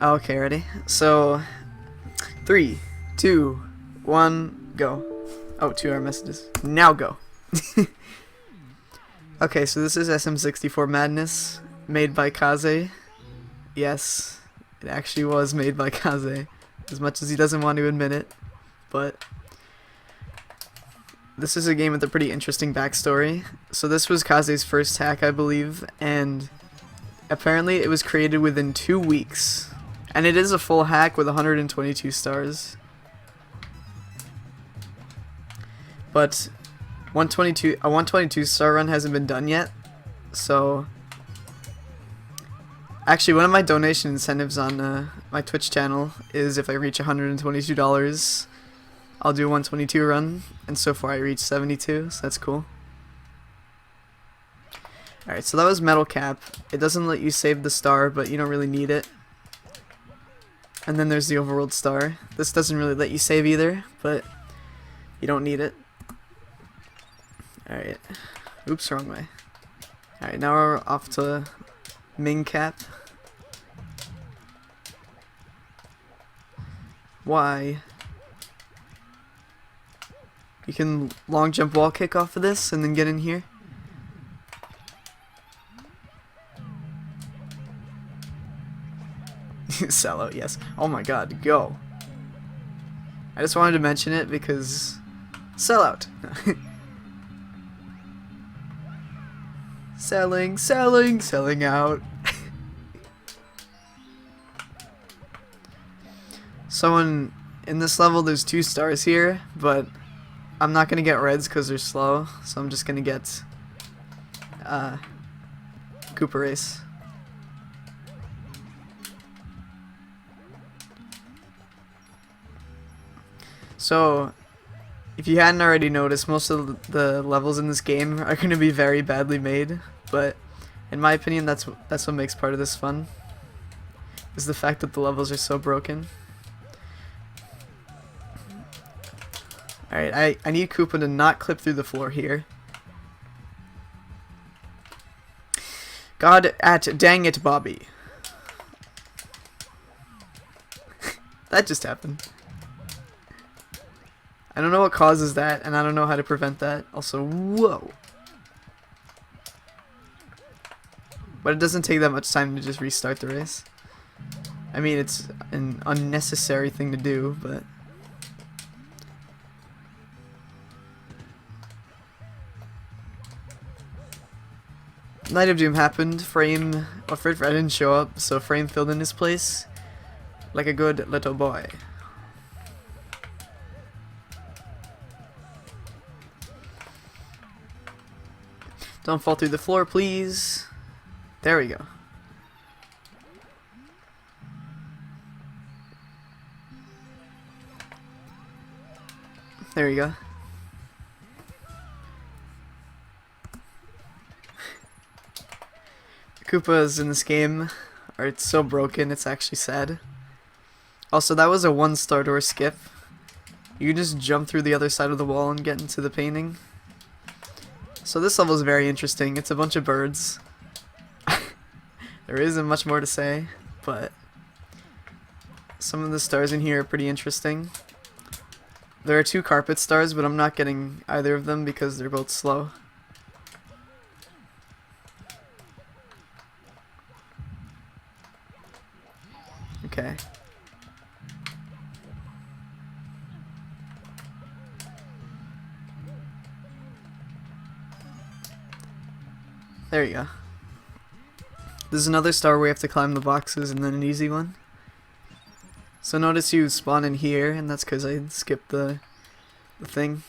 Okay, ready? So, 3, 2, 1, go. Oh, 2 hour messages. Now go. Okay, so this is SM64 Madness, made by Kaze. Yes, it actually was made by Kaze, as much as he doesn't want to admit it. But this is a game with a pretty interesting backstory. So this was Kaze's first hack, I believe, and apparently it was created within 2 weeks. And it is a full hack with 122 stars. But a 122 star run hasn't been done yet. So actually, one of my donation incentives on my Twitch channel is if I reach $122, I'll do a 122 run, and so far I reached 72, so that's cool. Alright, so that was Metal Cap. It doesn't let you save the star, but you don't really need it. And then there's the Overworld star. This doesn't really let you save either, but you don't need it. Alright. Oops, wrong way. Alright, now we're off to Ming Cap. Why? You can long jump wall kick off of this and then get in here. Sell out, yes. Oh my god, go. I just wanted to mention it because sell out. Selling out. Someone in this level, there's 2 stars here, but I'm not gonna get reds because they're slow, so I'm just gonna get Koopa Race. So, if you hadn't already noticed, most of the levels in this game are going to be very badly made, but in my opinion, that's what makes part of this fun, is the fact that the levels are so broken. Alright, I need Koopa to not clip through the floor here. God at dang it, Bobby. That just happened. I don't know what causes that, and I don't know how to prevent that. Also, whoa. But it doesn't take that much time to just restart the race. I mean, it's an unnecessary thing to do, but... Night of Doom happened. Frame... Well, Fred didn't show up, so Frame filled in his place. Like a good little boy. Don't fall through the floor, please. There we go. There we go. The Koopas in this game are so broken, it's actually sad. Also, that was a 1-star door skip. You can just jump through the other side of the wall and get into the painting. So this level is very interesting. It's a bunch of birds. There isn't much more to say, but some of the stars in here are pretty interesting. There are 2 carpet stars, but I'm not getting either of them because they're both slow. Okay. There you go. There's another star where you have to climb the boxes and then an easy one. So notice you spawn in here, and that's because I skipped the thing.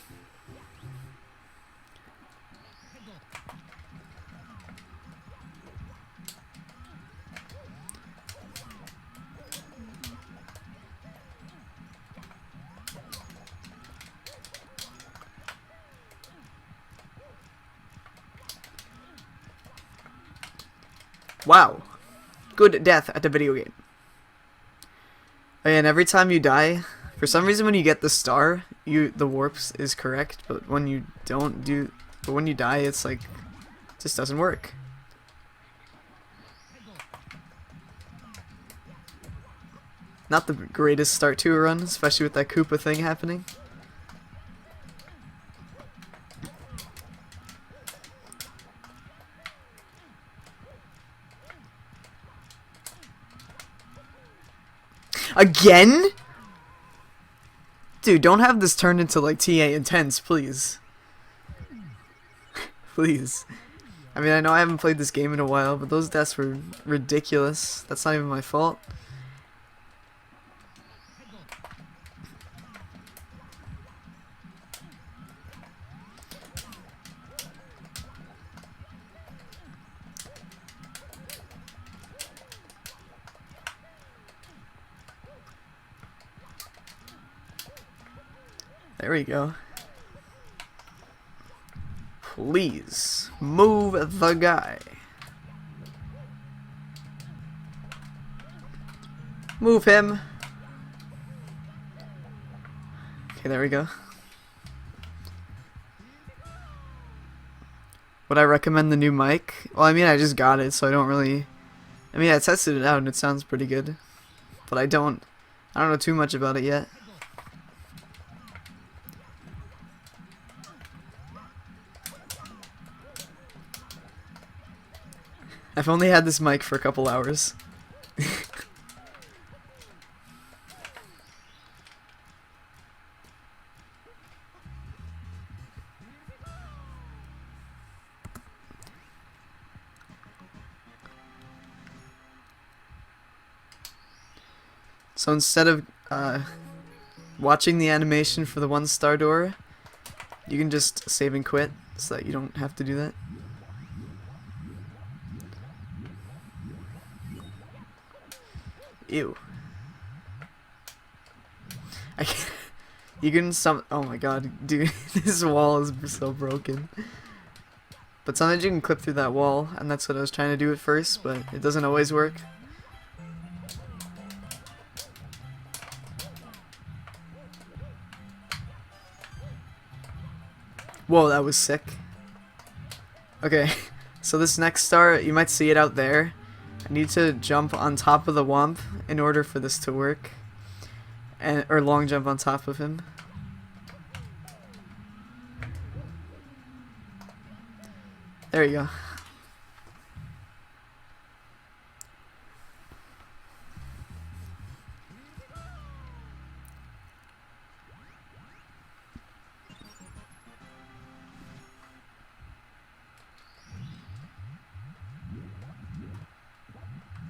Wow. Good death at a video game. And every time you die, for some reason when you get the star, the warps is correct, but when you when you die, it's like, it just doesn't work. Not the greatest start to a run, especially with that Koopa thing happening. Again? Dude, don't have this turned into like TA Intense, please. Please. I mean, I know I haven't played this game in a while, but those deaths were ridiculous. That's not even my fault. There we go. Please move the guy. Move him. Okay, there we go. Would I recommend the new mic? Well, I mean, I just got it, so I don't really... I mean, I tested it out and it sounds pretty good. But I don't know too much about it yet. I've only had this mic for a couple hours. So instead of watching the animation for the 1-star door, you can just save and quit so that you don't have to do that. Ew. I can't, you can oh my god, dude, this wall is so broken. But sometimes you can clip through that wall, and that's what I was trying to do at first, but it doesn't always work. Whoa, that was sick. Okay, so this next star, you might see it out there. I need to jump on top of the Womp in order for this to work. Or long jump on top of him. There you go.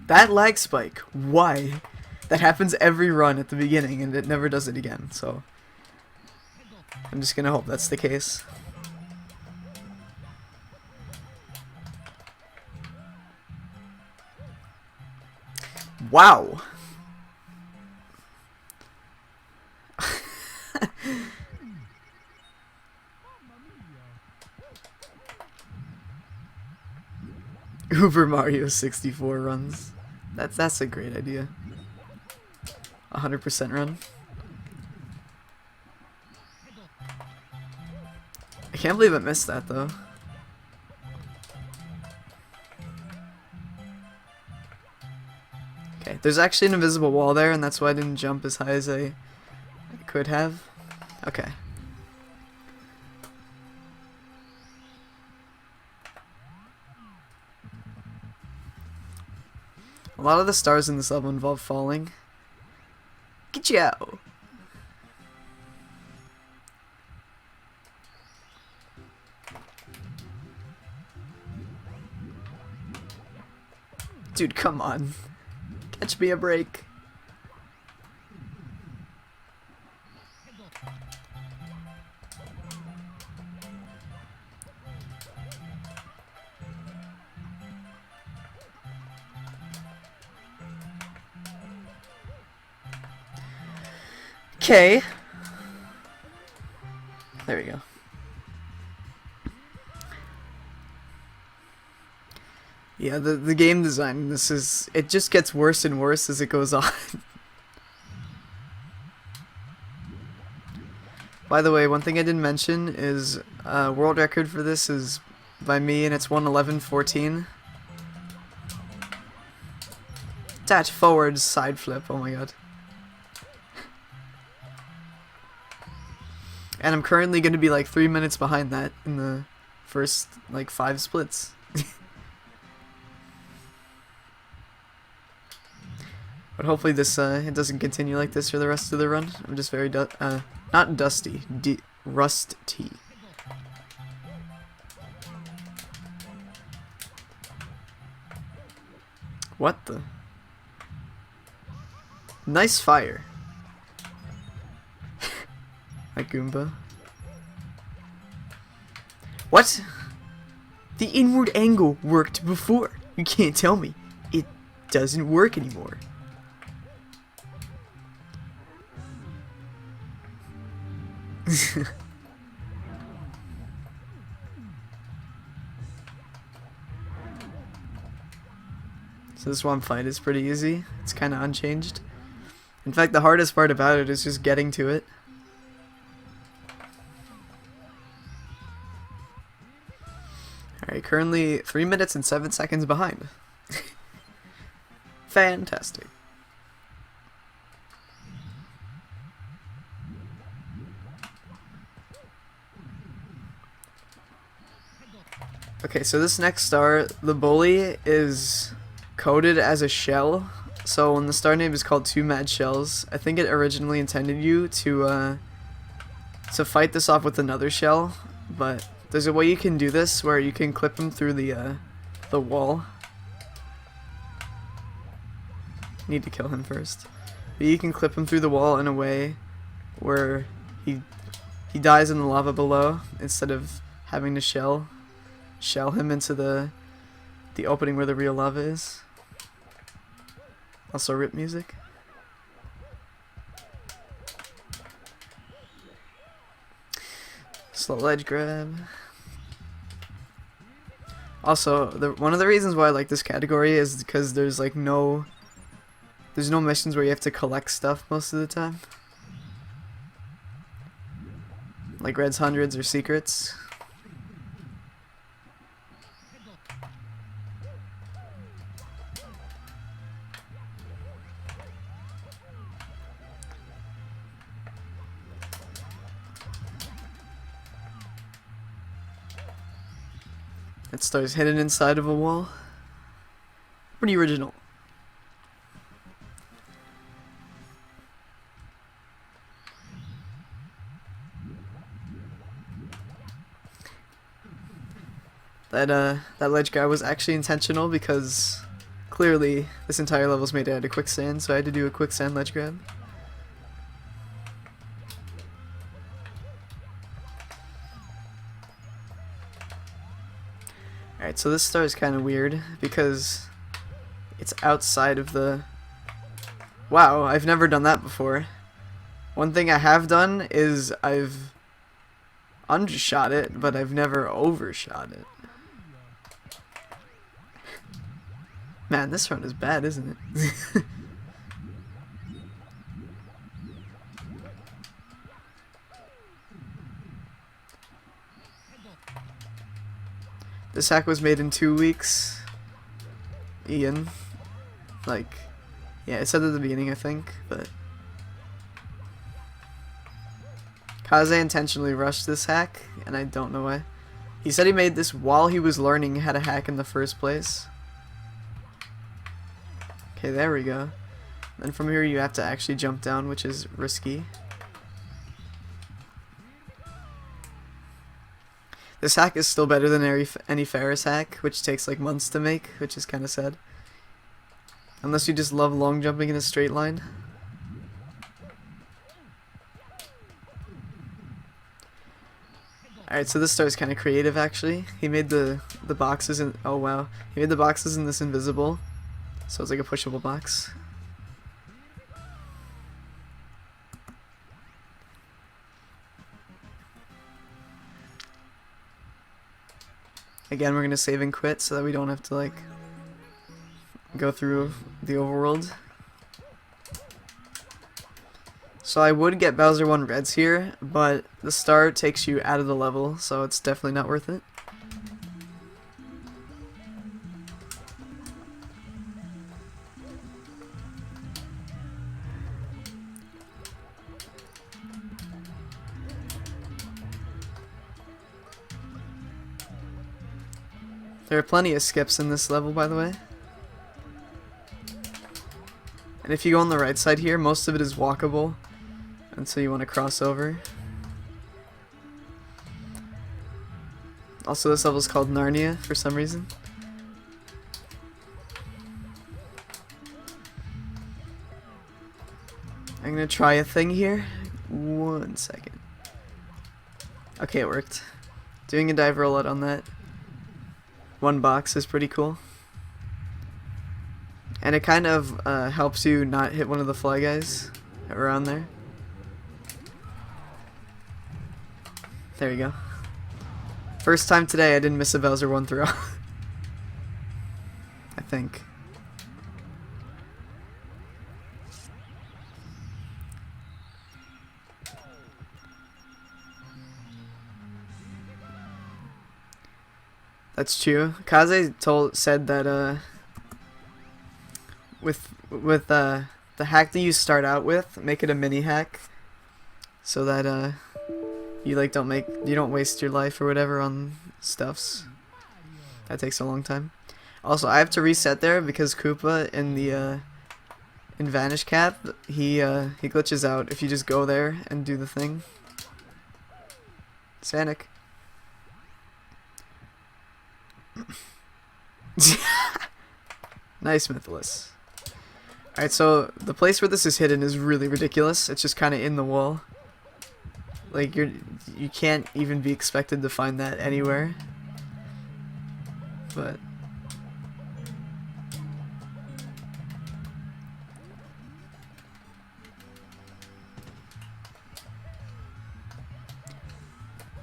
That lag spike, why? That happens every run at the beginning and it never does it again, so I'm just gonna hope that's the case. Wow! Uber Mario 64 runs. That's a great idea. 100% run. I can't believe I missed that though. Okay, there's actually an invisible wall there, and that's why I didn't jump as high as I could have. Okay. A lot of the stars in this level involve falling. Get you out. Dude, come on. Catch me a break. Okay. There we go. Yeah, the game design in this is, it just gets worse and worse as it goes on. By the way, one thing I didn't mention is world record for this is by me, and it's 1:11:14. Dash forward side flip, oh my god. And I'm currently going to be like 3 minutes behind that in the first like 5 splits. But hopefully this it doesn't continue like this for the rest of the run. I'm just very not dusty, rusty. What the? Nice fire. My Goomba. What? The inward angle worked before. You can't tell me it doesn't work anymore. So this one fight is pretty easy. It's kind of unchanged. In fact, the hardest part about it is just getting to it. Alright, currently 3 minutes and 7 seconds behind. Fantastic. Okay, so this next star, the bully, is coded as a shell. So when the star name is called Two Mad Shells, I think it originally intended you to fight this off with another shell, but there's a way you can do this where you can clip him through the wall. Need to kill him first. But you can clip him through the wall in a way where he dies in the lava below instead of having to shell him into the opening where the real lava is. Also rip music. Slow ledge grab. Also, one of the reasons why I like this category is because there's like no missions where you have to collect stuff most of the time. Like Red's Hundreds or Secrets. It starts hidden inside of a wall. Pretty original. That ledge guy was actually intentional because clearly this entire level is made out of quicksand, so I had to do a quicksand ledge grab. Alright, so this star is kind of weird because it's outside of the... Wow, I've never done that before. One thing I have done is I've undershot it, but I've never overshot it. Man, this run is bad, isn't it? This hack was made in 2 weeks. Ian. Like, yeah, it said at the beginning, I think, but... Kaze intentionally rushed this hack, and I don't know why. He said he made this while he was learning how to hack in the first place. Okay, there we go. Then from here you have to actually jump down, which is risky. This hack is still better than any Ferris hack, which takes like months to make, which is kind of sad. Unless you just love long jumping in a straight line. Alright, so this star is kind of creative actually. He made the boxes in... Oh wow. He made the boxes in this invisible. So it's like a pushable box. Again, we're gonna save and quit so that we don't have to like go through the overworld. So I would get Bowser 1 Reds here, but the star takes you out of the level, so it's definitely not worth it. There are plenty of skips in this level, by the way. And if you go on the right side here, most of it is walkable until you want to cross over. Also, this level is called Narnia for some reason. I'm gonna try a thing here. 1 second. Okay, it worked. Doing a dive rollout on that one box is pretty cool. And it kind of helps you not hit one of the fly guys around there. There you go. First time today I didn't miss a Bowser 1 throw. I think. That's true. Kaze said that with the hack that you start out with, make it a mini hack, so that you like you don't waste your life or whatever on stuffs. That takes a long time. Also, I have to reset there because Koopa in the in Vanish Cap, he glitches out if you just go there and do the thing. Sanic. Nice, Mythilus. Alright, so the place where this is hidden is really ridiculous. It's just kind of in the wall. Like, you can't even be expected to find that anywhere. But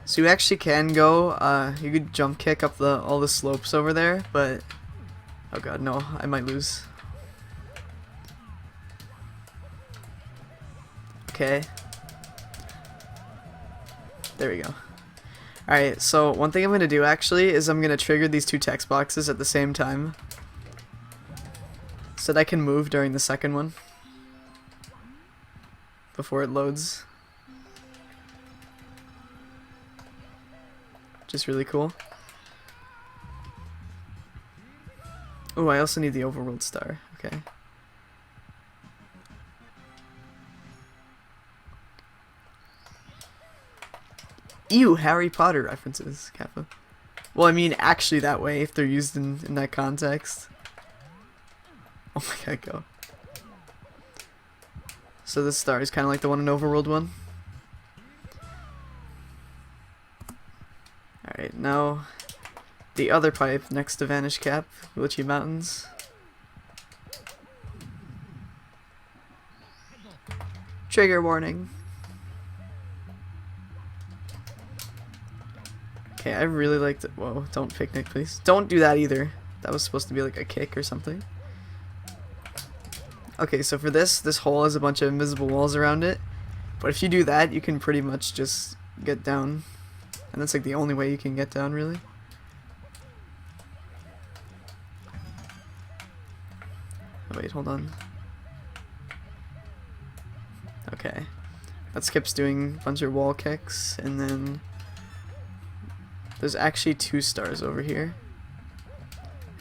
so you actually can go, you could jump kick up all the slopes over there, but oh god, no, I might lose. Okay. There we go. Alright, so one thing I'm going to do actually is I'm going to trigger these two text boxes at the same time, so that I can move during the second one before it loads. Just really cool. Oh, I also need the overworld star. Okay. Ew, Harry Potter references, Kappa. Well, I mean, actually that way, if they're used in that context. Oh my god, go. So this star is kind of like the one in Overworld 1. Alright, now the other pipe next to Vanish Cap, Glitchy Mountains. Trigger warning. Okay, I really liked it. Whoa, don't picnic, please. Don't do that either. That was supposed to be like a kick or something. Okay, so for this hole has a bunch of invisible walls around it. But if you do that, you can pretty much just get down. And that's like the only way you can get down, really. Oh, wait, hold on. Okay. That skips doing a bunch of wall kicks, and then there's actually 2 stars over here.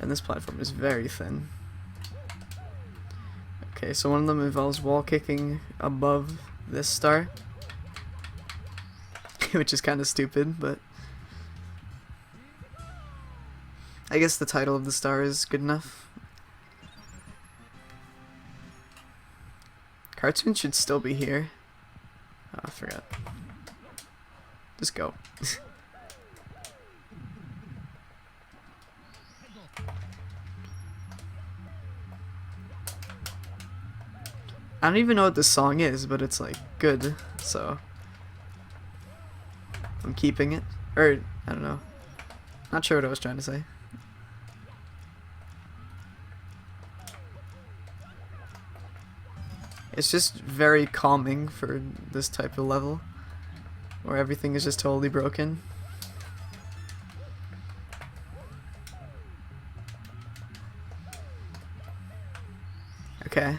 And this platform is very thin. Okay, so one of them involves wall kicking above this star. Which is kind of stupid, but I guess the title of the star is good enough. Cartoon should still be here. Oh, I forgot. Just go. I don't even know what this song is, but it's like good, so I'm keeping it. Or, I don't know. Not sure what I was trying to say. It's just very calming for this type of level, where everything is just totally broken. Okay.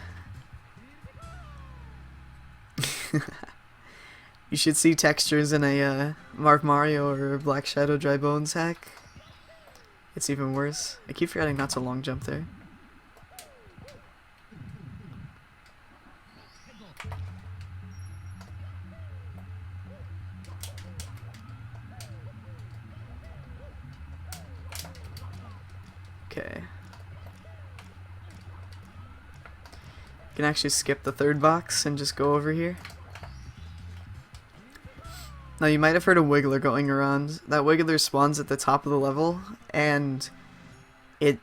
You should see textures in a Mark Mario or Black Shadow Dry Bones hack. it's even worse. I keep forgetting not to long jump there. Okay. You can actually skip the third box and just go over here. Now you might have heard a wiggler going around. That wiggler spawns at the top of the level, and it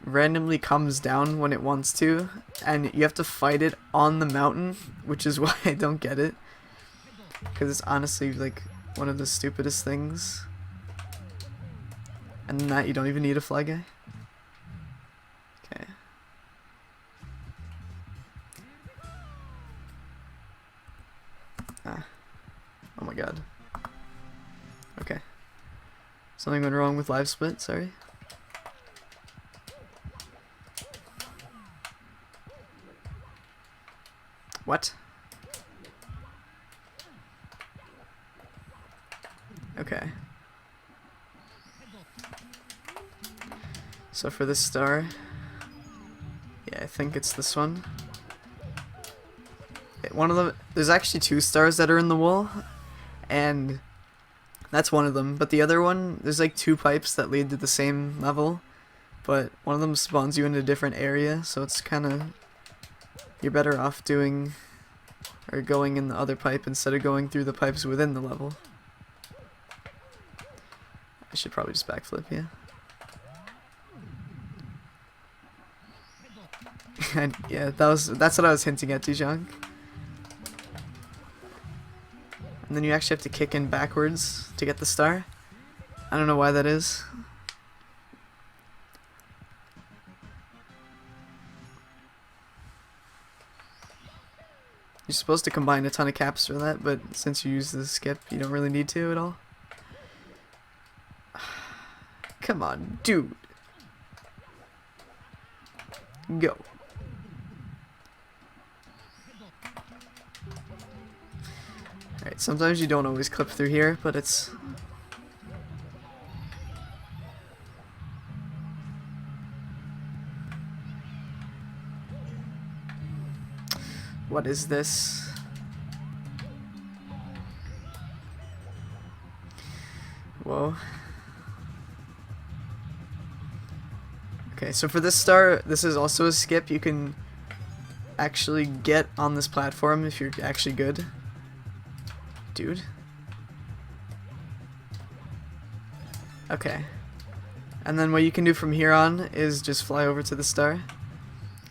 randomly comes down when it wants to, and you have to fight it on the mountain, which is why I don't get it. Because it's honestly like one of the stupidest things. And then that you don't even need a fly guy. Okay. Ah. Oh my god. Okay. Something went wrong with live split, sorry. What? Okay. So for this star, yeah, I think it's this one. One of them, there's actually 2 stars that are in the wall, and that's one of them. But the other one, there's like 2 pipes that lead to the same level, but one of them spawns you in a different area, so it's kind of, you're better off doing, or going in the other pipe instead of going through the pipes within the level. I should probably just backflip, yeah. And yeah, that's what I was hinting at, Dijong. And then you actually have to kick in backwards to get the star. I don't know why that is. You're supposed to combine a ton of caps for that, but since you use the skip, you don't really need to at all. Come on, dude. Go. Alright, sometimes you don't always clip through here, but it's... What is this? Whoa. Okay, so for this star, this is also a skip. You can actually get on this platform if you're actually good. Dude. Okay. And then what you can do from here on is just fly over to the star.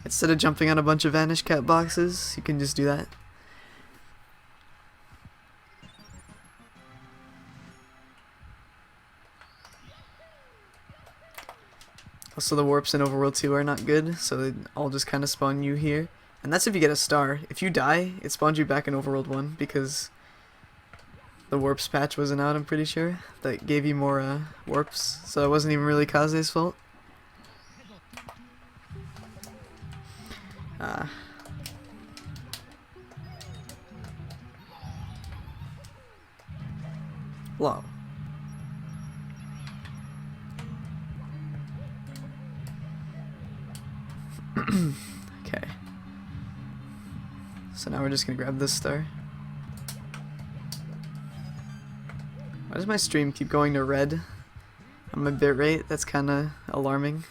Instead of jumping on a bunch of vanish cap boxes, you can just do that. Also, the warps in Overworld 2 are not good, so they all just kind of spawn you here. And that's if you get a star. If you die, it spawns you back in Overworld 1 because the warps patch wasn't out, I'm pretty sure. That gave you more warps, so it wasn't even really Kaze's fault. Low. Okay. So now we're just gonna grab this star. Why does my stream keep going to red on my bitrate? That's kinda alarming.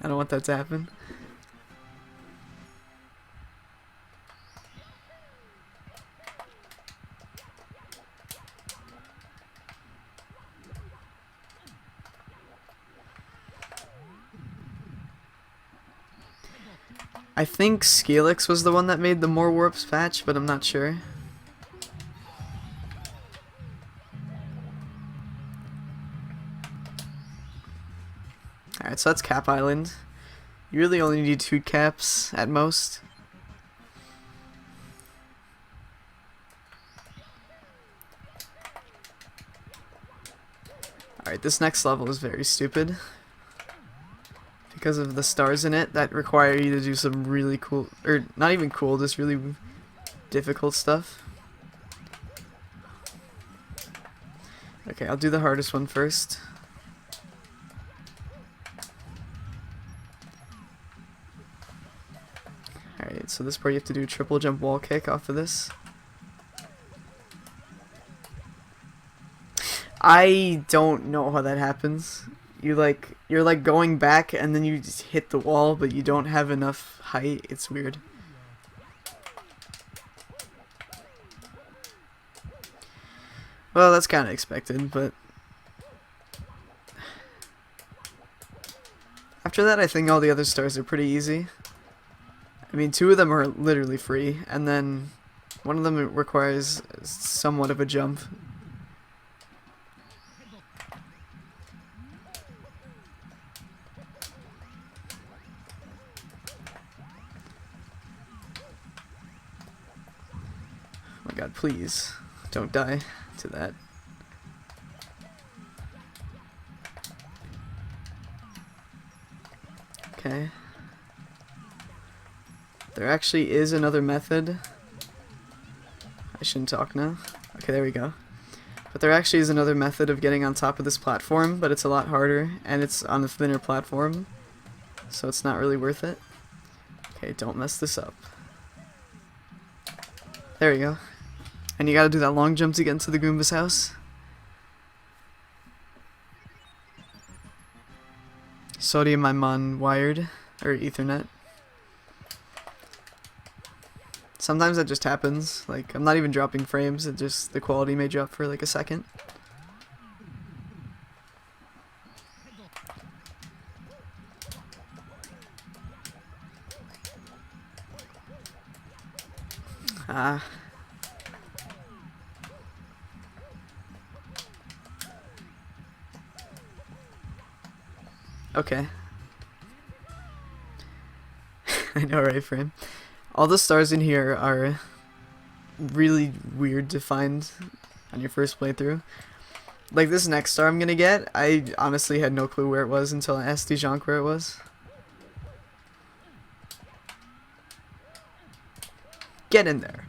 I don't want that to happen. I think Skelix was the one that made the more warps patch, but I'm not sure. Alright, so that's Cap Island. You really only need 2 caps at most. Alright, this next level is very stupid. Because of the stars in it that require you to do some really cool, or not even cool, just really difficult stuff. Okay, I'll do the hardest one first. Alright, so this part you have to do triple jump wall kick off of this. I don't know how that happens. You're like going back and then you just hit the wall, but you don't have enough height. It's weird. Well, that's kind of expected, but after that I think all the other stars are pretty easy. I mean, 2 of them are literally free, and then one of them requires somewhat of a jump. Oh my god, please don't die to that. Okay. There actually is another method. I shouldn't talk now. Okay, there we go. But there actually is another method of getting on top of this platform, but it's a lot harder, and it's on a thinner platform, so it's not really worth it. Okay, don't mess this up. There we go. And you gotta do that long jump to get into the Goomba's house. Sodium I'm wired, or Ethernet. Sometimes that just happens. Like, I'm not even dropping frames, it just, the quality may drop for like a second. Ah. Okay. I know, right, frame? All the stars in here are really weird to find on your first playthrough. Like this next star I'm gonna get, I honestly had no clue where it was until I asked Dijonk where it was. Get in there.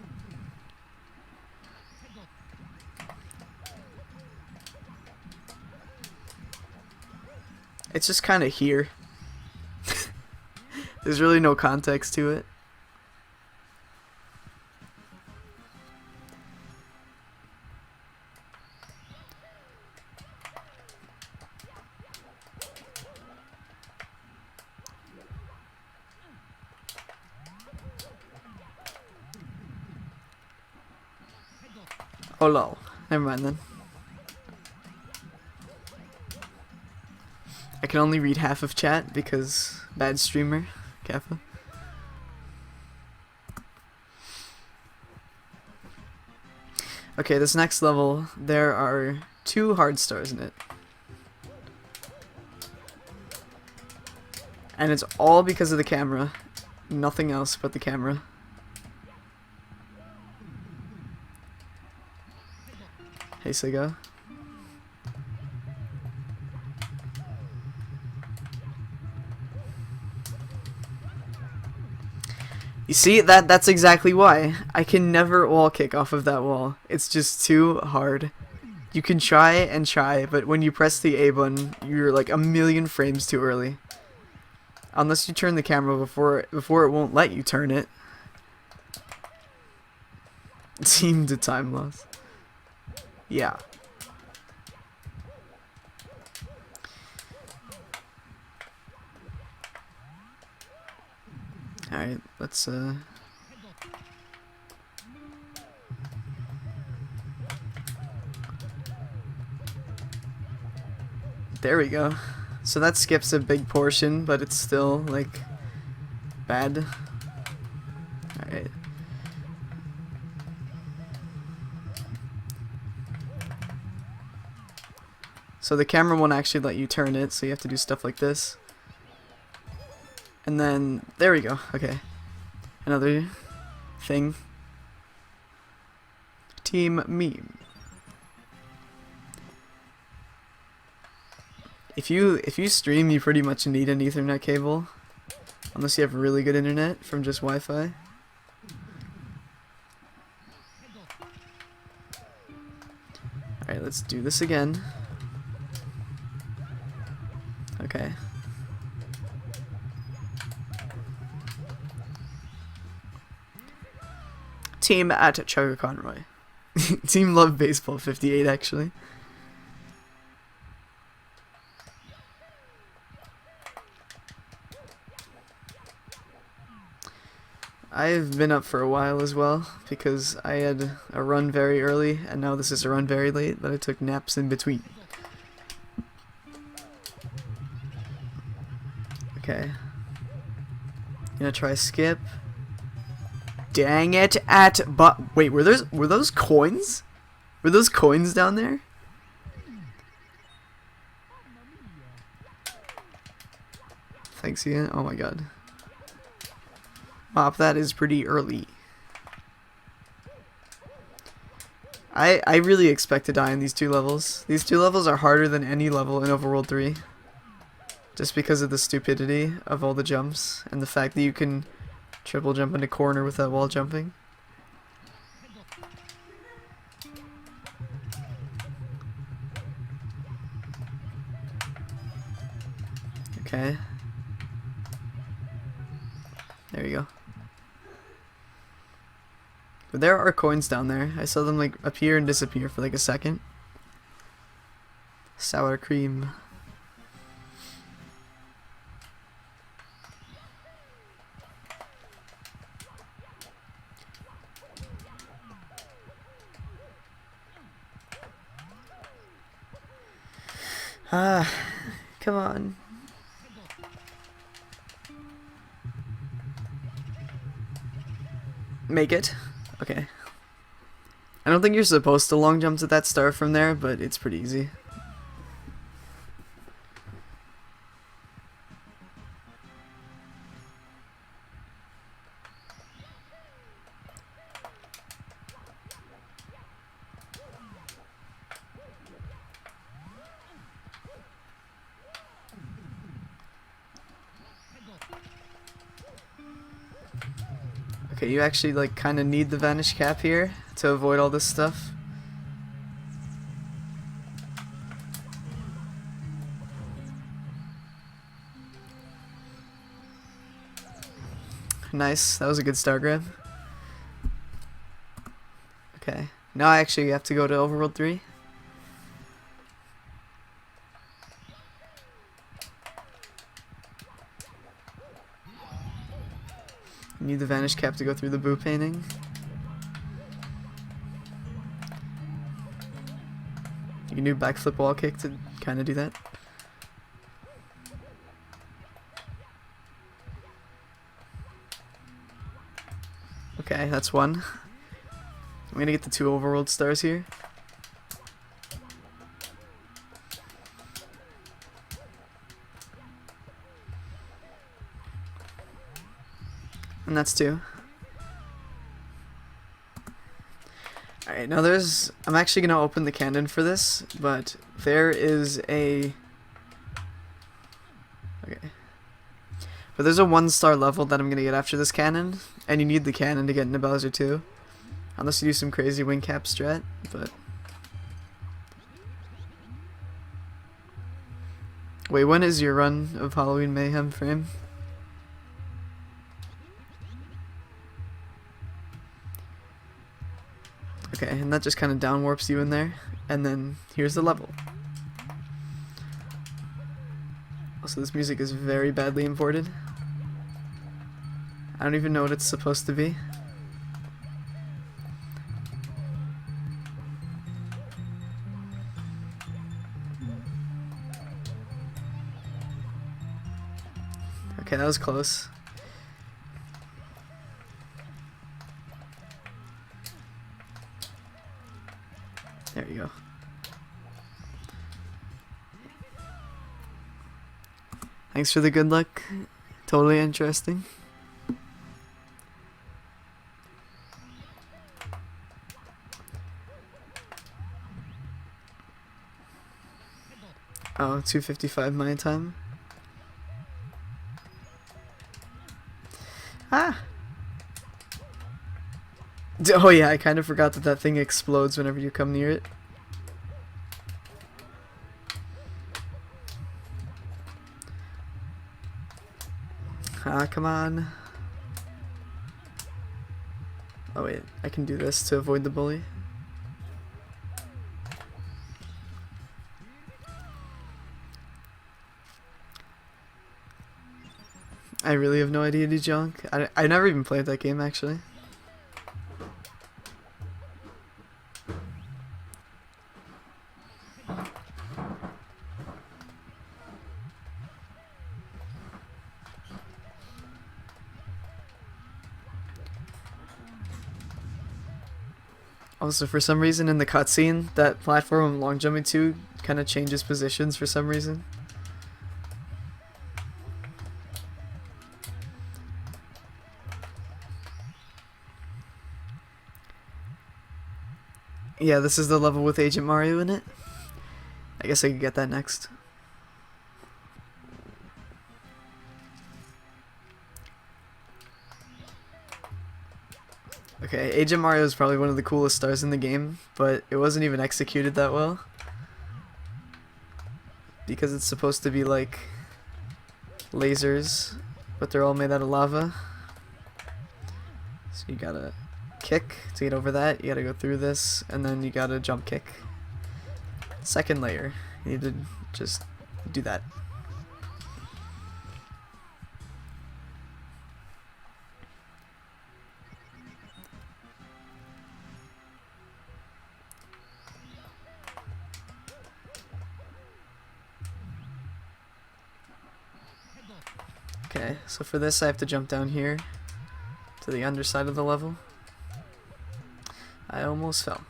It's just kind of here. There's really no context to it. Oh lol. Never mind then. I can only read half of chat because bad streamer, Kappa. Okay, this next level, there are 2 hard stars in it. And it's all because of the camera. Nothing else but the camera. Hey, Sigo. You see, that's exactly why. I can never wall kick off of that wall. It's just too hard. You can try and try, but when you press the A button, you're like a million frames too early. Unless you turn the camera before it won't let you turn it. It seemed a time loss. Yeah. Alright, let's there we go. So that skips a big portion, but it's still like bad. Alright. So the camera won't actually let you turn it, so you have to do stuff like this. And then, there we go, okay. Another thing. Team meme. If you stream, you pretty much need an Ethernet cable. Unless you have really good internet from just Wi-Fi. Alright, let's do this again. Okay. team at Chugga Conroy. Team Love Baseball 58 actually. I've been up for a while as well because I had a run very early and now this is a run very late, but I took naps in between. Okay. Gonna try skip. Dang it but wait, were those coins? Were those coins down there? Thanks again. Oh my god. Mop, that is pretty early. I really expect to die in these 2 levels. These 2 levels are harder than any level in Overworld 3. Just because of the stupidity of all the jumps and the fact that you can triple jump in a corner without wall jumping. Okay. There you go. But there are coins down there. I saw them like appear and disappear for like a second. Sour cream. Ah, come on. Make it. Okay. I don't think you're supposed to long jump to that star from there, but it's pretty easy. Okay, you actually like kind of need the vanish cap here to avoid all this stuff. Nice, that was a good star grab. Okay, now I actually have to go to Overworld 3. Need the vanish cap to go through the boo painting. You can do backflip wall kick to kind of do that. Okay, that's one. I'm gonna get the 2 Overworld stars here. And that's 2. Alright, now I'm actually going to open the cannon for this, but there is a... Okay. But there's a 1-star level that I'm going to get after this cannon, and you need the cannon to get into Bowser 2. Unless you do some crazy wing cap strat, but... Wait, when is your run of Halloween Mayhem frame? Okay, and that just kind of down warps you in there, and then here's the level. Also, this music is very badly imported. I don't even know what it's supposed to be. Okay, that was close. There you go. Thanks for the good luck. Totally interesting. Oh, 2:55 my time. Ah! Oh yeah, I kind of forgot that that thing explodes whenever you come near it. Ah, come on. Oh wait, I can do this to avoid the bully. I really have no idea, D-Junk. I never even played that game, actually. Also, for some reason in the cutscene, that platform I'm long jumping to kind of changes positions for some reason. Yeah, this is the level with Agent Mario in it. I guess I could get that next. Okay, Agent Mario is probably one of the coolest stars in the game, but it wasn't even executed that well. Because it's supposed to be like lasers, but they're all made out of lava. So you gotta kick to get over that, you gotta go through this, and then you gotta jump kick. Second layer, you need to just do that. Okay, so for this I have to jump down here to the underside of the level. I almost fell.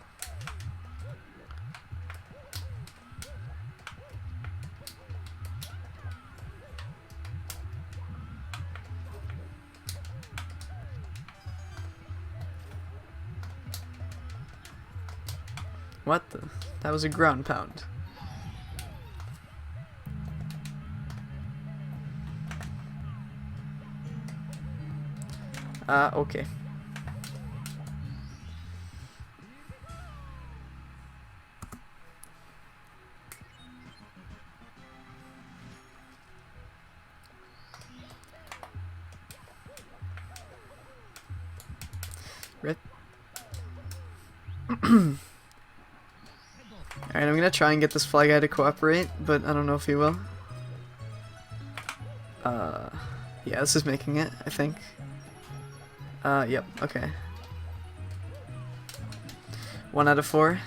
What the? That was a ground pound. Okay. Rip. Alright, I'm gonna try and get this fly guy to cooperate, but I don't know if he will. Yeah, this is making it, I think. Yep, okay. 1 out of 4.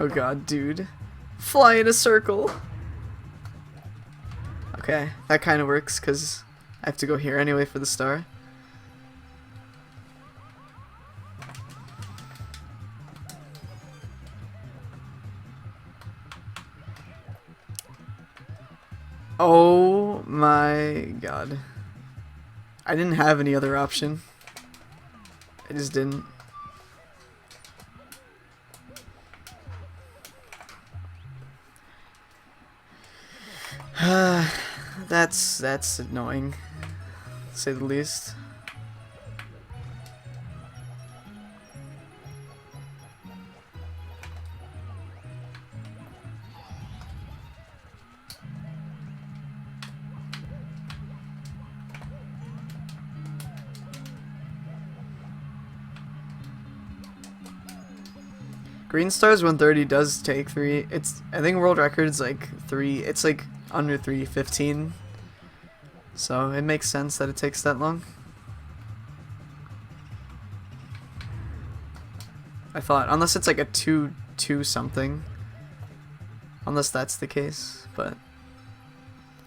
Oh god, dude. Fly in a circle! Okay, that kind of works, because I have to go here anyway for the star. Oh my god. I didn't have any other option. I just didn't. That's annoying, to say the least. Green Stars 130 does take 3. I think world record's like 3. It's like under 3:15. So it makes sense that it takes that long. I thought, unless it's like a 2 something. Unless that's the case, but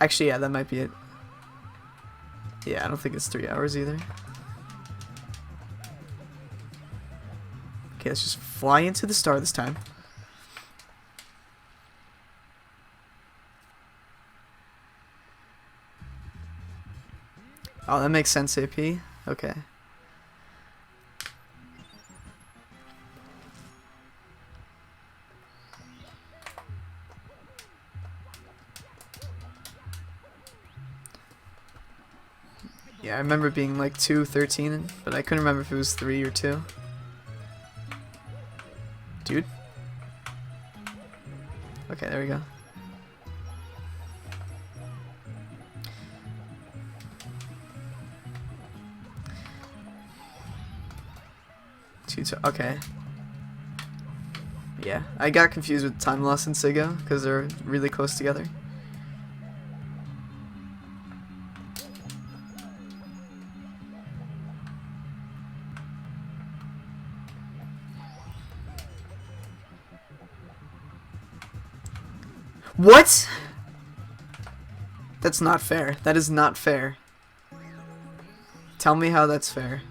actually yeah, that might be it. Yeah, I don't think it's 3 hours either. Okay, let's just fly into the star this time. Oh, that makes sense, AP. Okay. Yeah, I remember it being like 2:13, but I couldn't remember if it was 3 or 2. Dude. Okay, there we go. Okay. Yeah, I got confused with Time Loss and Sigo because they're really close together. What? That's not fair. That is not fair. Tell me how that's fair.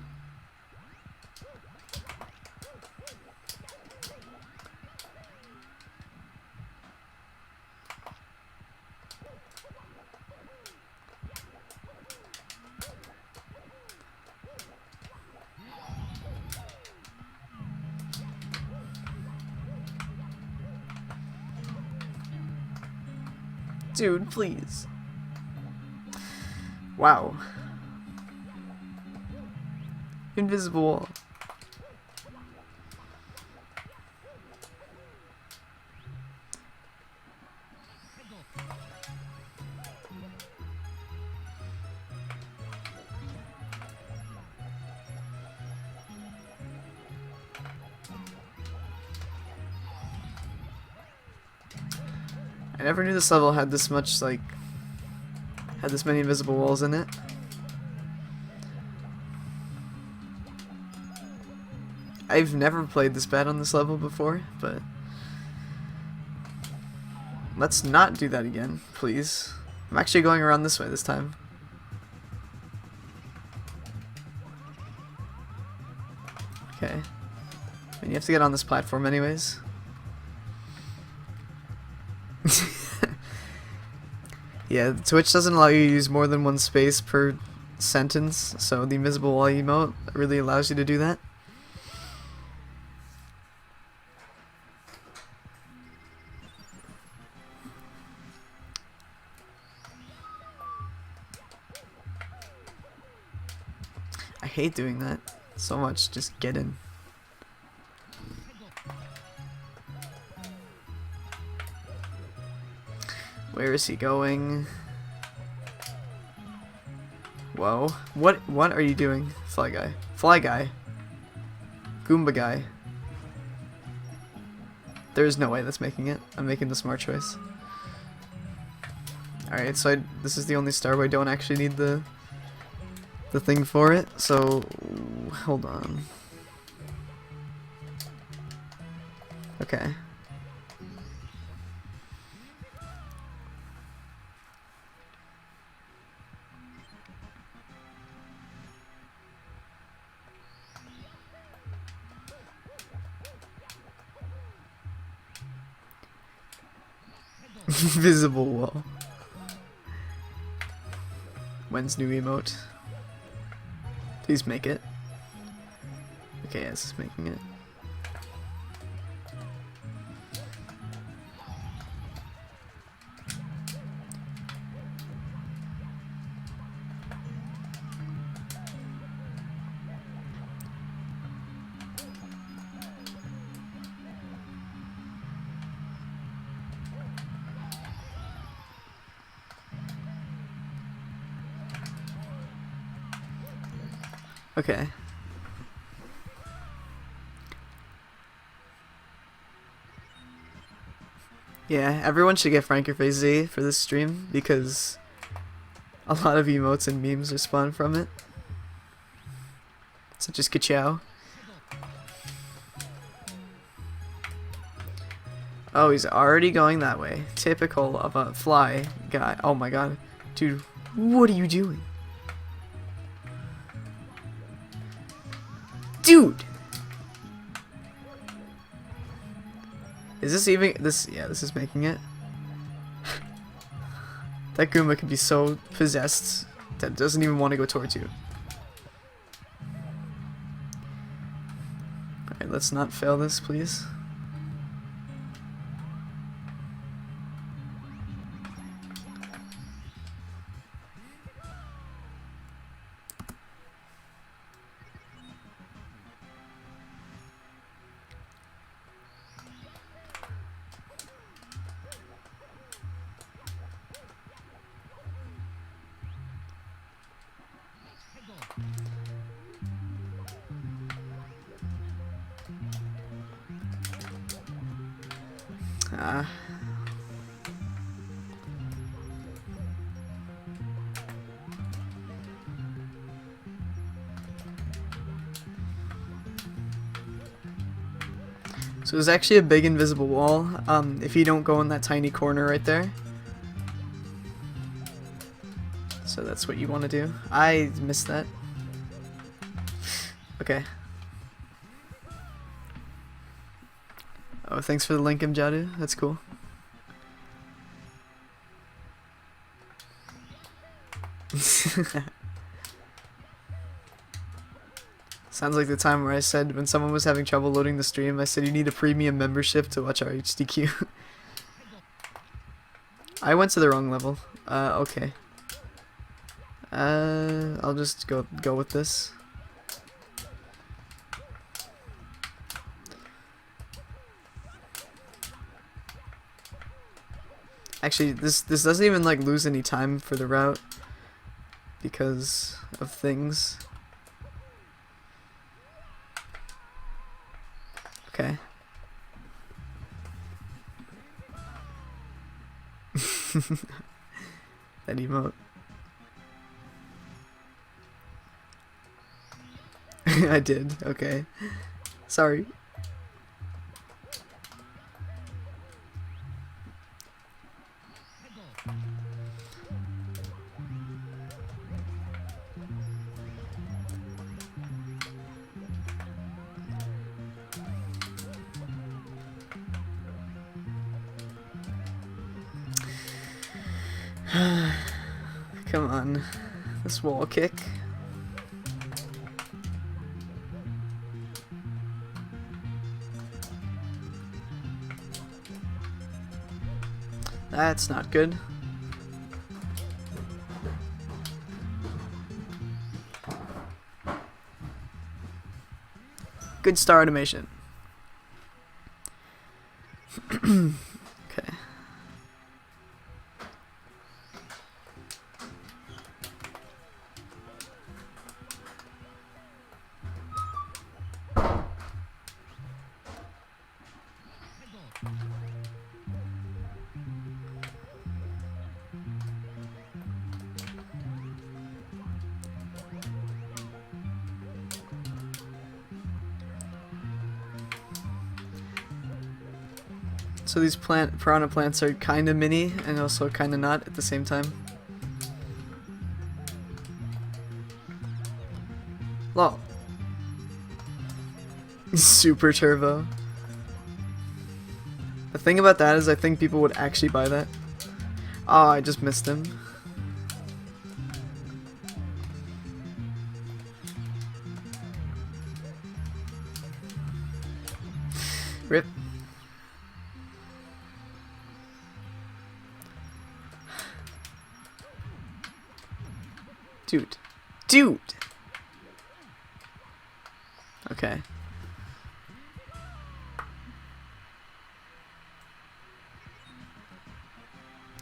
Dude, please. Wow. Invisible wall. I never knew this level had this much, like, had this many invisible walls in it. I've never played this bad on this level before, but let's not do that again, please. I'm actually going around this way this time. Okay. I mean, you have to get on this platform anyways. Yeah, Twitch doesn't allow you to use more than one space per sentence, so the invisible wall emote really allows you to do that. I hate doing that so much. Just get in. Where is he going? Whoa. What are you doing? Fly guy. Fly guy. Goomba guy. There is no way that's making it. I'm making the smart choice. Alright, so this is the only star where I don't actually need the thing for it, so hold on. Okay. Visible wall. When's new emote? Please make it. Okay, yes, it's making it. Okay. Yeah, everyone should get Frank Your Face Z for this stream because a lot of emotes and memes are spawned from it. Such as Kachow. Oh, he's already going that way. Typical of a fly guy. Oh my god. Dude, what are you doing? Dude! Is this even this? Yeah, this is making it. That Goomba could be so possessed that it doesn't even want to go towards you. Alright, let's not fail this, please. Ah. So there's actually a big invisible wall, if you don't go in that tiny corner right there. So that's what you want to do. I missed that. Okay. Oh, thanks for the link, Mjadu. That's cool. Sounds like the time where I said when someone was having trouble loading the stream, I said you need a premium membership to watch our HDQ. I went to the wrong level. Okay. I'll just go with this. Actually, this doesn't even like lose any time for the route because of things. Okay. That emote. I did. Okay. Sorry. Come on. This wall kick. That's not good. Good star animation. Okay. So these piranha plants are kind of mini and also kind of not at the same time. Lol. Super turbo. The thing about that is I think people would actually buy that. Oh, I just missed him. Rip. Dude. Dude! Okay.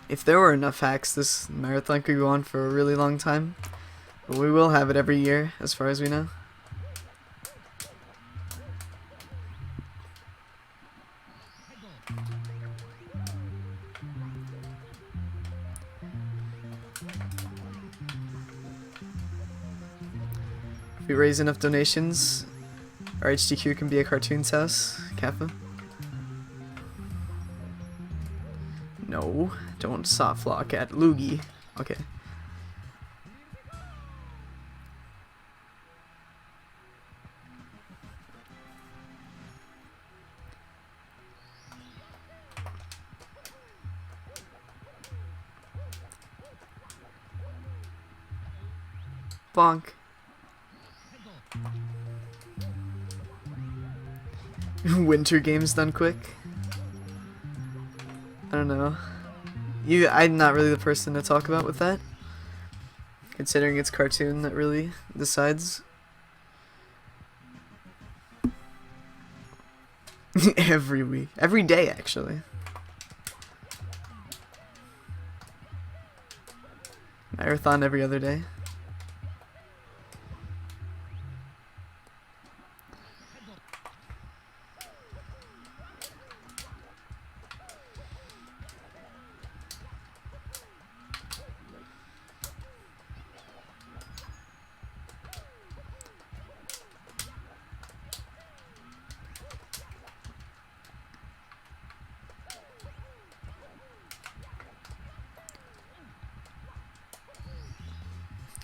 If there were enough hacks, this marathon could go on for a really long time. But we will have it every year, as far as we know. If we raise enough donations, our HDQ can be a cartoon's house. Kappa? No, don't soft lock at Loogie. Okay. Bonk. Winter games done quick. I don't know. I'm not really the person to talk about with that. Considering it's cartoon that really decides. Every week. Every day, actually. Marathon every other day.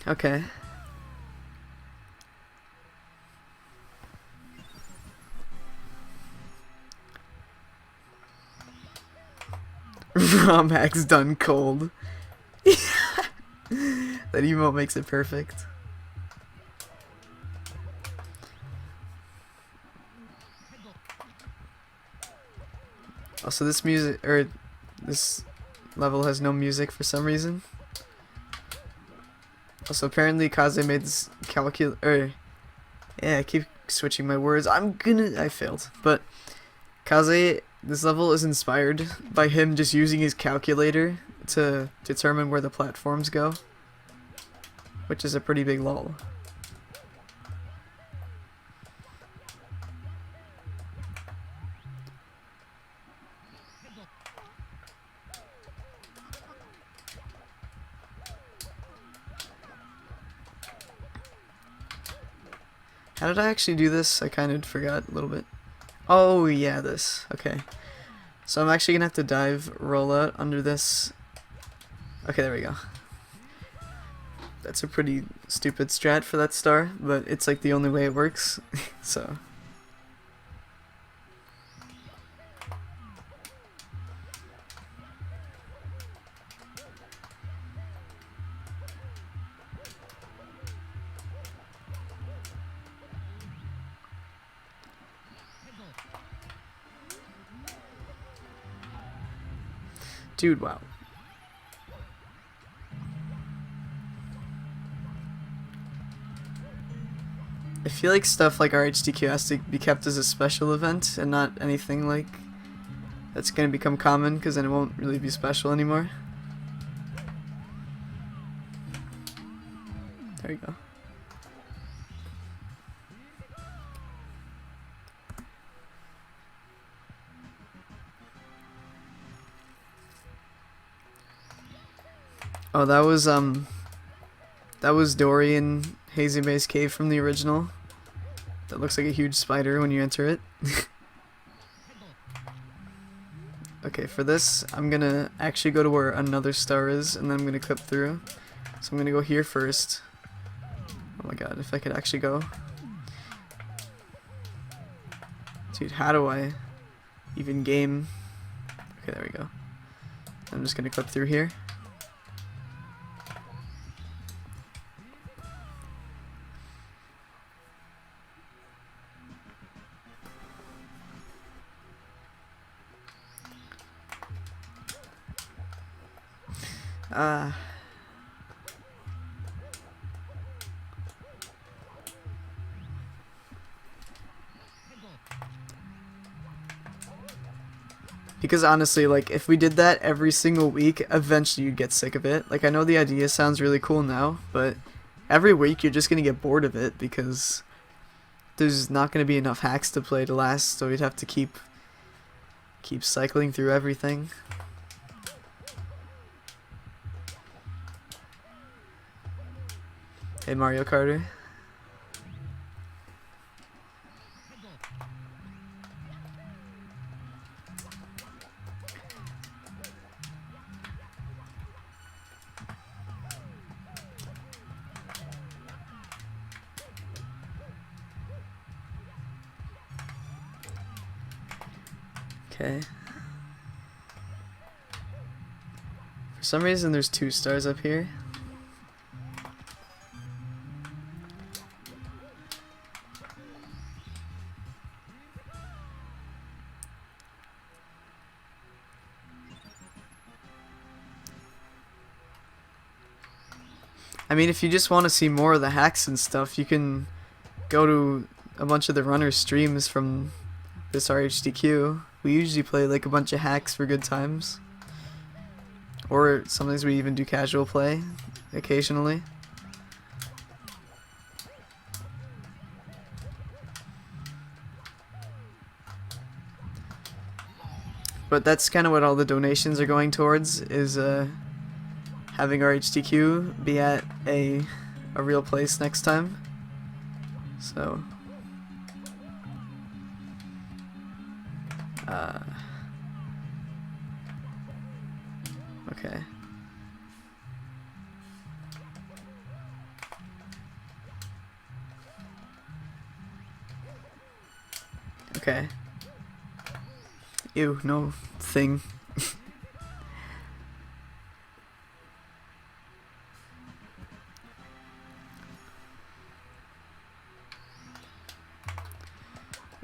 Okay. Rom hacks done cold. That emote makes it perfect. Also, this music, or this level has no music for some reason. Also, apparently Kaze made this yeah, I keep switching my words. I failed. But Kaze, this level is inspired by him just using his calculator to determine where the platforms go, which is a pretty big lull. How did I actually do this? I kind of forgot a little bit. Oh yeah, this. Okay. So I'm actually gonna have to dive roll out under this. Okay, there we go. That's a pretty stupid strat for that star, but it's like the only way it works. So. Dude, wow. I feel like stuff like RHDQ has to be kept as a special event and not anything like that's gonna become common, because then it won't really be special anymore. There you go. Oh, that was Dory in Hazy Maze Cave from the original. That looks like a huge spider when you enter it. Okay, for this, I'm gonna actually go to where another star is, and then I'm gonna clip through. So I'm gonna go here first. Oh my god, if I could actually go. Dude, how do I even game? Okay, there we go. I'm just gonna clip through here. Because honestly, like, if we did that every single week, eventually you'd get sick of it. Like, I know the idea sounds really cool now, but every week you're just gonna get bored of it because there's not gonna be enough hacks to play to last, so we'd have to keep cycling through everything. Hey, Mario Karter. Okay. For some reason there's 2 stars up here. I mean, if you just want to see more of the hacks and stuff, you can go to a bunch of the runner streams from this RHDQ. We usually play like a bunch of hacks for good times. Or sometimes we even do casual play, occasionally. But that's kind of what all the donations are going towards, is having our HTQ be at a real place next time. So okay. Okay. Ew, no thing.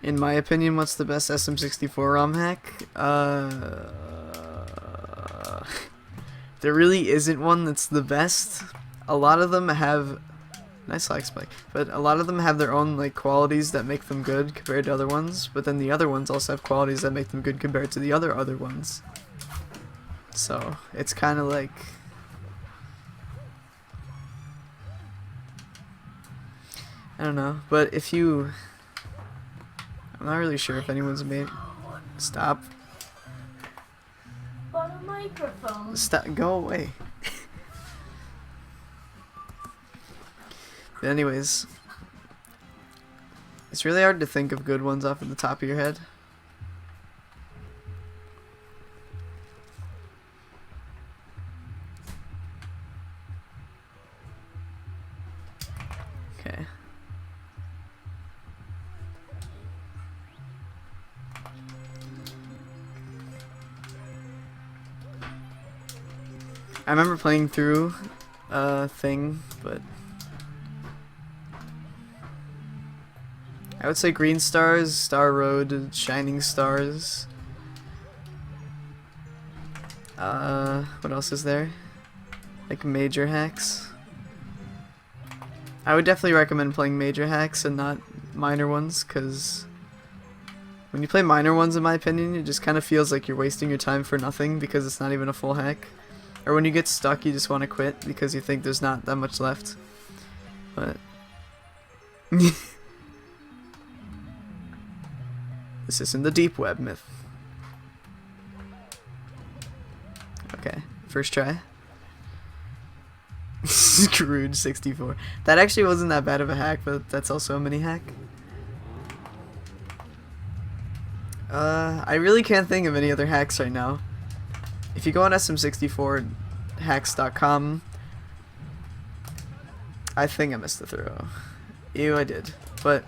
In my opinion, what's the best SM64 ROM hack? There really isn't one that's the best. A lot of them have nice lag spike, but a lot of them have their own like qualities that make them good compared to other ones. But then the other ones also have qualities that make them good compared to the other ones. So it's kind of like I don't know. But if you I'm not really sure if anyone's made. Stop. But a microphone. Stop. Go away. But anyways, it's really hard to think of good ones off of the top of your head. Okay. I remember playing through a thing, but I would say Green Stars, Star Road, Shining Stars. What else is there? Like major hacks. I would definitely recommend playing major hacks and not minor ones, because when you play minor ones, in my opinion, it just kind of feels like you're wasting your time for nothing because it's not even a full hack. Or when you get stuck, you just want to quit because you think there's not that much left. But this isn't the deep web myth. Okay, first try. Screwed 64. That actually wasn't that bad of a hack, but that's also a mini hack. I really can't think of any other hacks right now. If you go on SM64hacks.com, I think I missed the throw. Ew, I did. But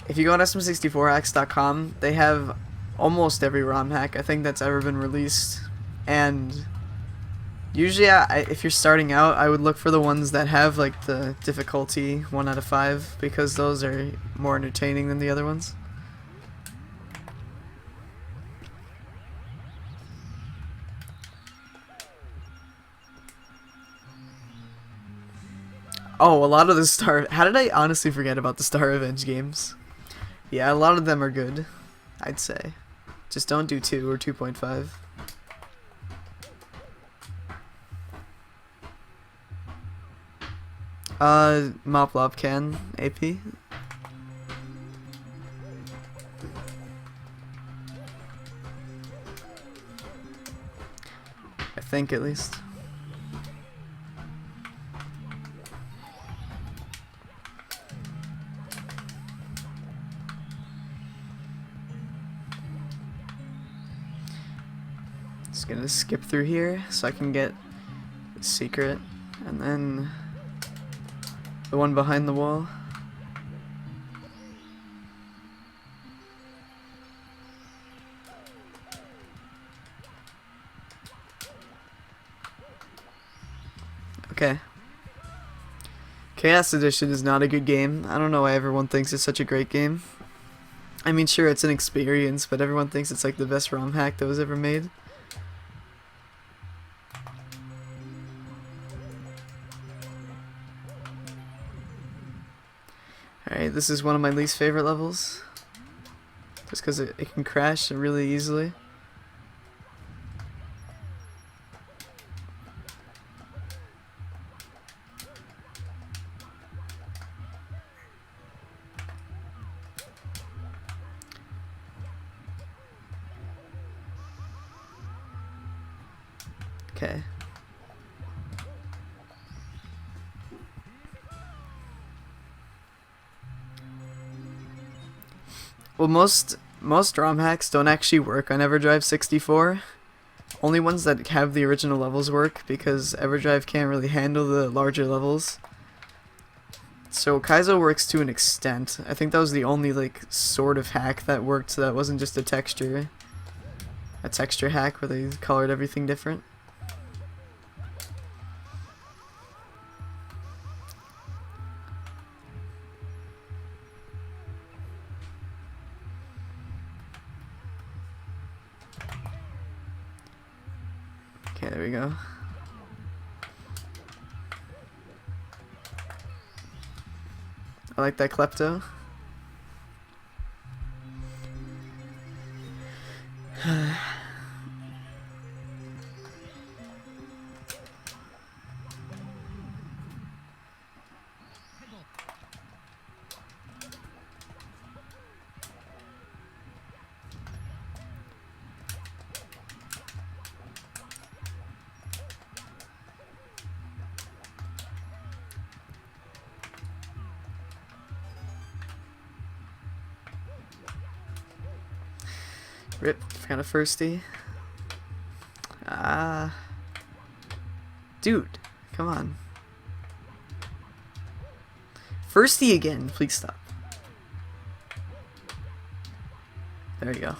if you go on SM64hacks.com, they have almost every ROM hack I think that's ever been released. And usually, if you're starting out, I would look for the ones that have like the difficulty 1 out of 5, because those are more entertaining than the other ones. Oh, a lot of the Star... How did I honestly forget about the Star Revenge games? Yeah, a lot of them are good, I'd say. Just don't do 2 or 2.5. Moplop can AP. I think, at least. Just gonna skip through here so I can get the secret, and then the one behind the wall. Okay. Chaos Edition is not a good game. I don't know why everyone thinks it's such a great game. I mean, sure, it's an experience, but everyone thinks it's like the best ROM hack that was ever made. Alright, this is one of my least favorite levels. Just because it can crash really easily. Okay. Well, most ROM hacks don't actually work on EverDrive 64. Only ones that have the original levels work, because EverDrive can't really handle the larger levels. So Kaizo works to an extent. I think that was the only like sort of hack that worked, so that wasn't just a texture hack where they colored everything different. Okay, there we go. I like that klepto. Rip, kind of thirsty. Dude, come on. Firsty again, please stop. There you go.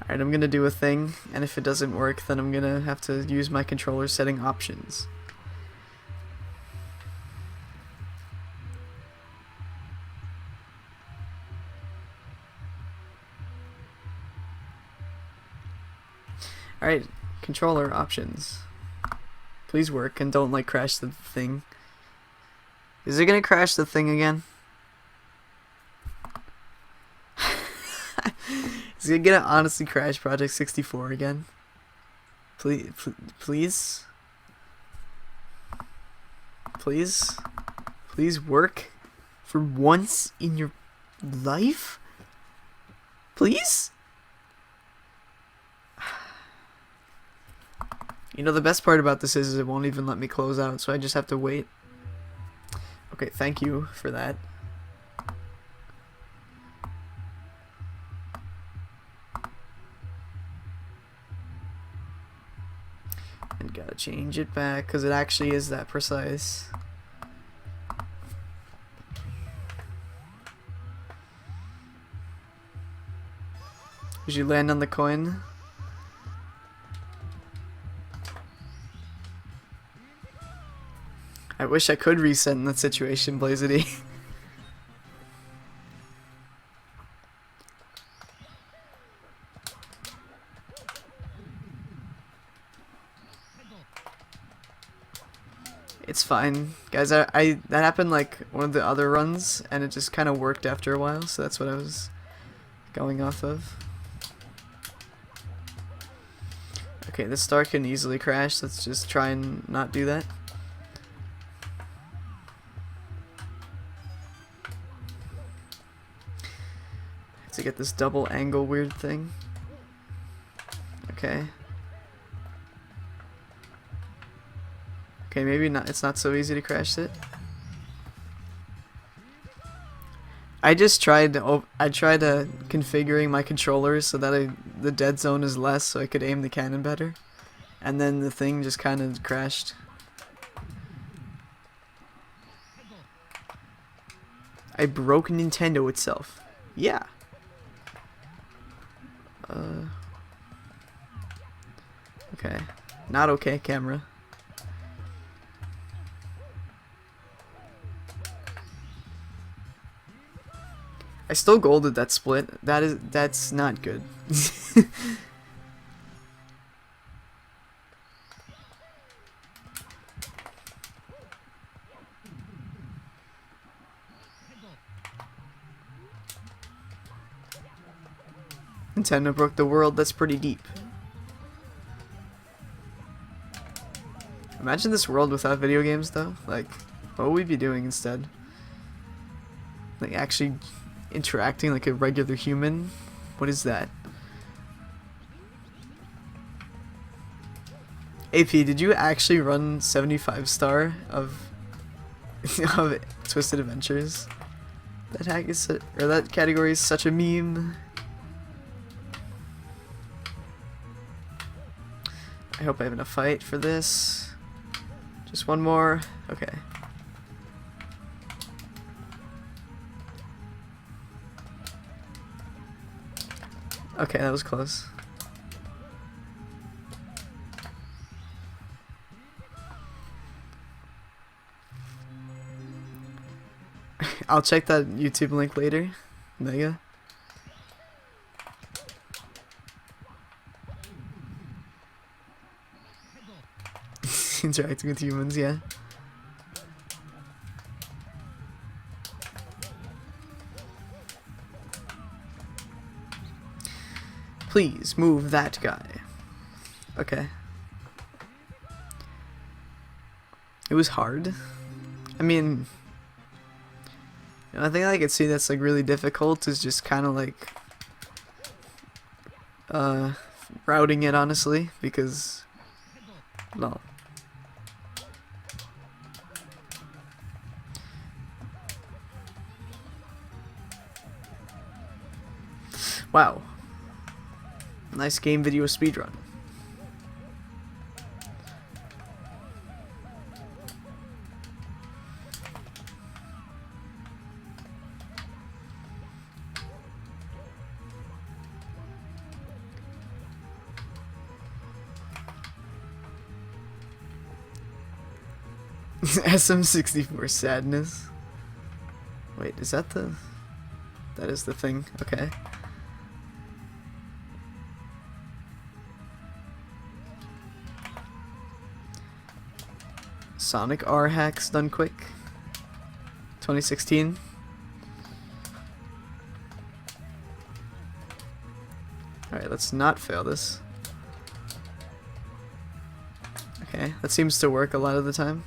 Alright, I'm gonna do a thing, and if it doesn't work, then I'm gonna have to use my controller setting options. Alright, controller options. Please work and don't like crash the thing. Is it gonna crash the thing again? Is it gonna honestly crash Project 64 again? Please? Please? Please? Please work for once in your life? Please? You know, the best part about this is it won't even let me close out, so I just have to wait. Okay, thank you for that. And gotta change it back, because it actually is that precise. Did you land on the coin? I wish I could reset in that situation, Blazity. It's fine. Guys, that happened like one of the other runs, and it just kind of worked after a while, so that's what I was going off of. Okay, this star can easily crash. Let's just try and not do that. To get this double angle weird thing. Okay. Okay, maybe not. It's not so easy to crash it. I just tried configuring my controller so that the dead zone is less, so I could aim the cannon better, and then the thing just kind of crashed. I broke Nintendo itself. Yeah. Okay. Not okay, camera. I still golded that split. That's not good. Nintendo broke the world. That's pretty deep. Imagine this world without video games, though. Like, what would we be doing instead? Like, actually interacting like a regular human? What is that? AP, did you actually run 75 star of Twisted Adventures? That hack is or that category is such a meme. I hope I have enough fight for this. Just one more. Okay. Okay, that was close. I'll check that YouTube link later. Mega. Interacting with humans, yeah. Please move that guy. Okay. It was hard. I mean, I think I could see that's like really difficult is just kind of like routing it, honestly, because no. Wow. Nice game video speedrun. SM64 sadness. Wait, is that the... That is the thing. Okay. Sonic R hacks done quick. 2016. Alright, let's not fail this. Okay, that seems to work a lot of the time.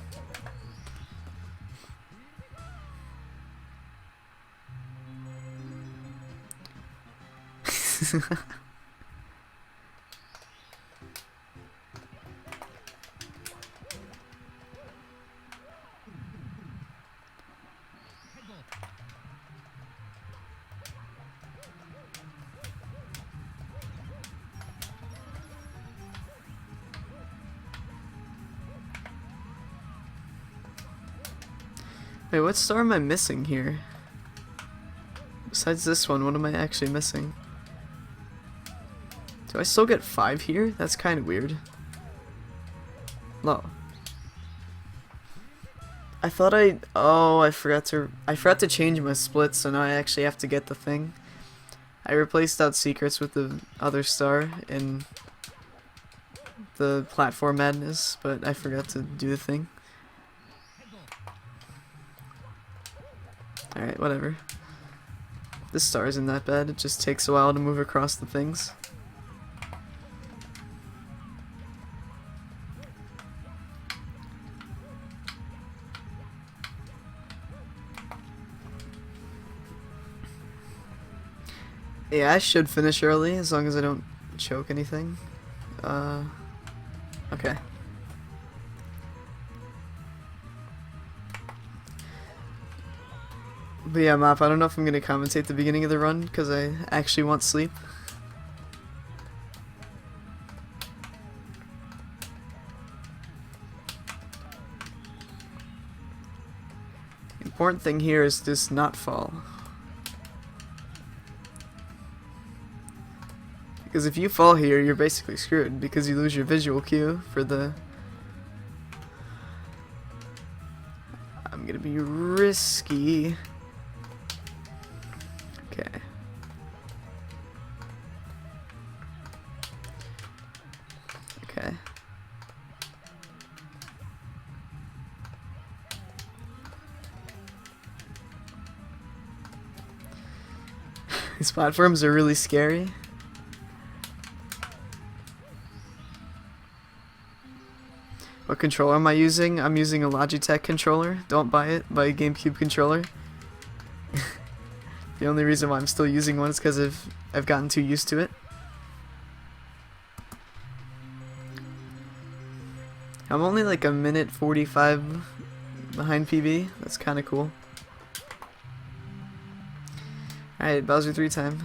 Wait, what star am I missing here? Besides this one, what am I actually missing? Do I still get 5 here? That's kind of weird. No. I thought I forgot to change my split, so now I actually have to get the thing. I replaced out secrets with the other star in the platform madness, but I forgot to do the thing. Alright, whatever. This star isn't that bad, it just takes a while to move across the things. Yeah, I should finish early as long as I don't choke anything. Okay. But yeah, Mop, I don't know if I'm gonna commentate the beginning of the run because I actually want sleep. The important thing here is just not fall. Because if you fall here, you're basically screwed because you lose your visual cue for the... I'm gonna be risky. Okay. Okay. These platforms are really scary. What controller am I using? I'm using a Logitech controller. Don't buy it. Buy a GameCube controller. The only reason why I'm still using one is because I've gotten too used to it. I'm only like a minute 45 behind PB. That's kind of cool. Alright, Bowser 3 time.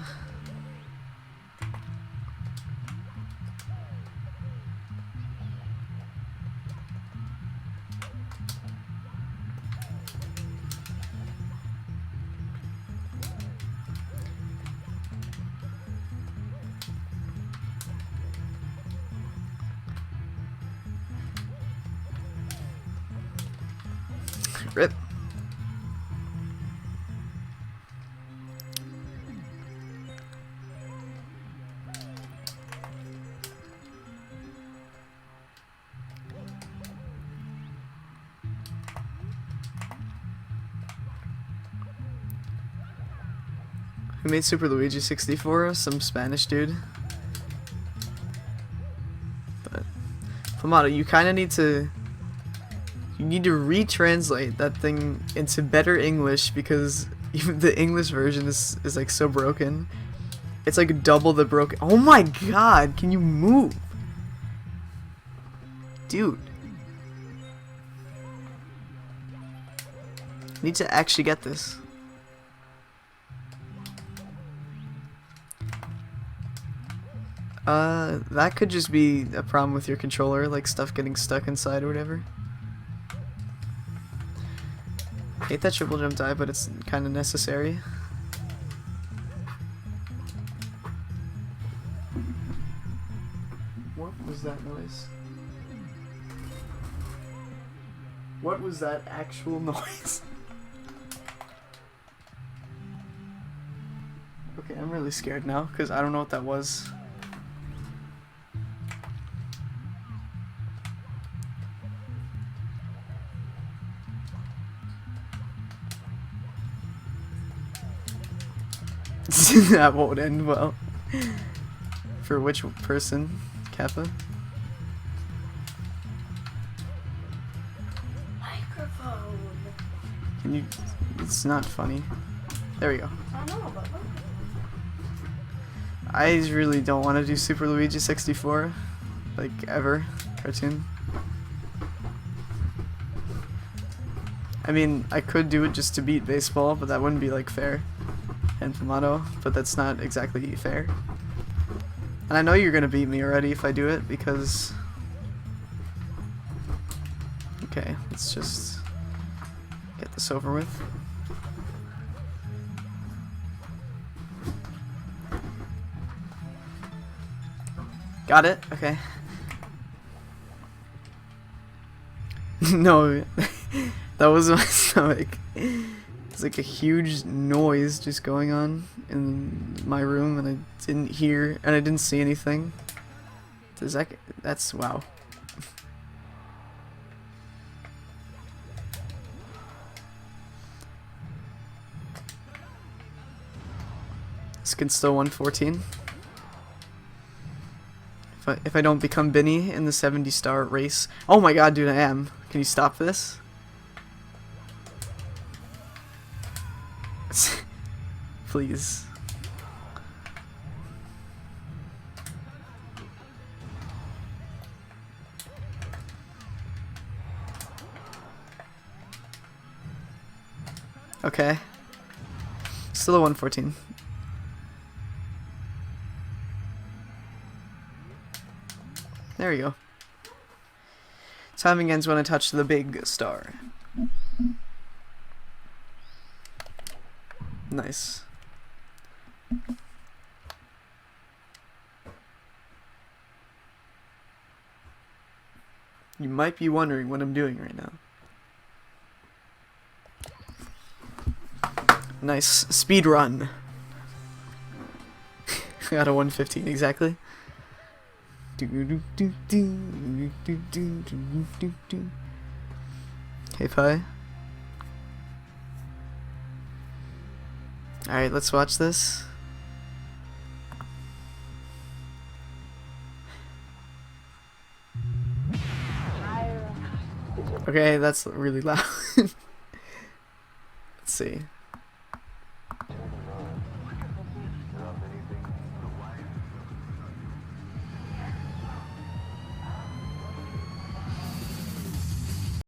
Rip. Who made Super Luigi 64? Some Spanish dude. But Famato, you kind of need to. You need to retranslate that thing into better English because even the English version is like so broken. It's like double the broken. Oh my god! Can you move, dude? I need to actually get this. That could just be a problem with your controller, like stuff getting stuck inside or whatever. Hate that triple jump dive, but it's kind of necessary. What was that noise? What was that actual noise? Okay, I'm really scared now, because I don't know what that was. That won't end well. For which person? Kappa? Microphone. Can you... It's not funny. There we go. I know, but look. I really don't want to do Super Luigi 64. Like, ever. Cartoon. I mean, I could do it just to beat baseball, but that wouldn't be, like, fair. And Famato, but that's not exactly fair. And I know you're gonna beat me already if I do it, because... Okay, let's just get this over with. Got it? Okay. No, that was my stomach. It's like a huge noise just going on in my room, and I didn't hear, and I didn't see anything. Does that? That's wow. This kid's still 114. If I don't become Binny in the 70-star race, oh my god, dude, I am. Can you stop this? Please. Okay. Still a 114. There we go. Timing ends when I touch the big star. Nice. You might be wondering what I'm doing right now. Nice. Speedrun. Got a 115 exactly. Hey, Pi. Alright, let's watch this. Okay, that's really loud. Let's see.